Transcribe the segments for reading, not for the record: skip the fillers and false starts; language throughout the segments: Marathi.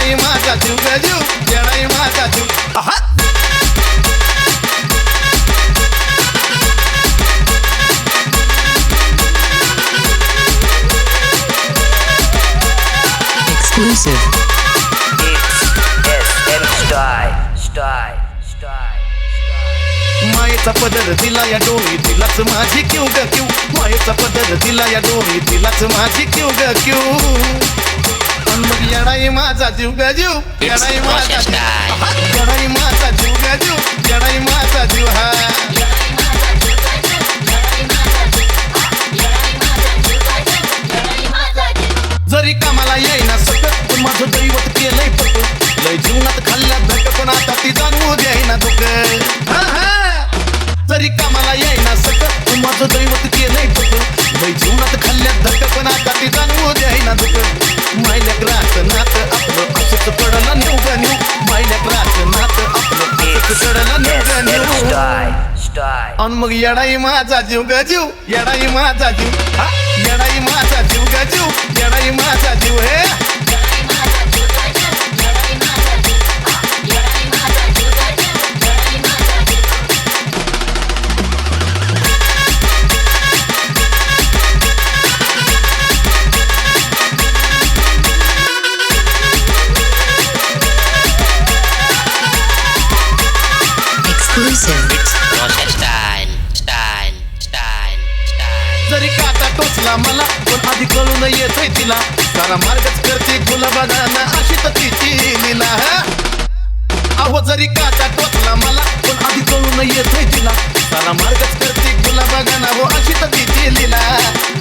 येडाई माझा जीव ग जीव, येडाई माझा जीव. आहा Exclusive. मायेचा पदर दिला या डोळी तिलाच माझी क्यू ग क्यू, मायेचा पदर दिला या डोळी तिलाच माझी क्यू ग क्यू. पण मग येडाई माझा जीव ग जीव, येडाई माझा जीव. आहा, येडाई माझा जीव ग जीव, येडाई माझा जीव. हा जरी कामाला येईना सकत पण माझं दैवत केलंय पट, लय जीवनात खाल्ल्या धट पण आता ती जाणवू द्यायना दुःख. जरी कामाला येईना सकत पण माझं दैवत केलंय पट, लय जीवनात खाल्ल्या धट पण आता ती जाणवू द्यायना दुःख. मायल्या ग्रास नातं आपलं असंच पडला नेऊ ग नेऊ, मायल्या ग्रास नातं आपलं असंच पडला नेऊ ग नेऊ. अन मग येडाई माझा जीव ग जीव, येडाई माझा जीव. हा येडाई माझा जीव ग जीव, येडाई माझा जीव. हे Exclusive. जरी काटा टोचला मला पण आधी कळून येतोय तिला, सारा मार्गच करते गुलाबाना अशी तर तिची लीला. अहो जरी काटा टोचला मला पण आधी कळून येतोय तिला, सारा मार्गच करते गुलाबाना हो अशी तर तिची लीला.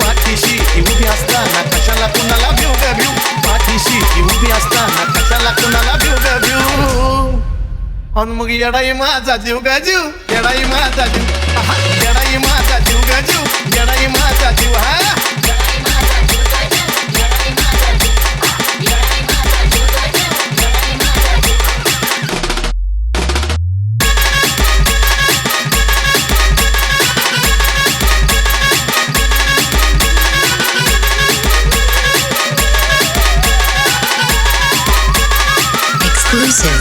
पाठीशी ती उभी असताना कशाला कुणाला भिऊ ग भिऊ, पाठीशी ती उभी असताना कशाला कुणाला भिऊ ग भिऊ. अन मग येडाई माझा जीव ग जीव, येडाई माझा जीव. आहा, येडाई माझा जीव ग जीव, येडाई माझा जीव. हा Exclusive.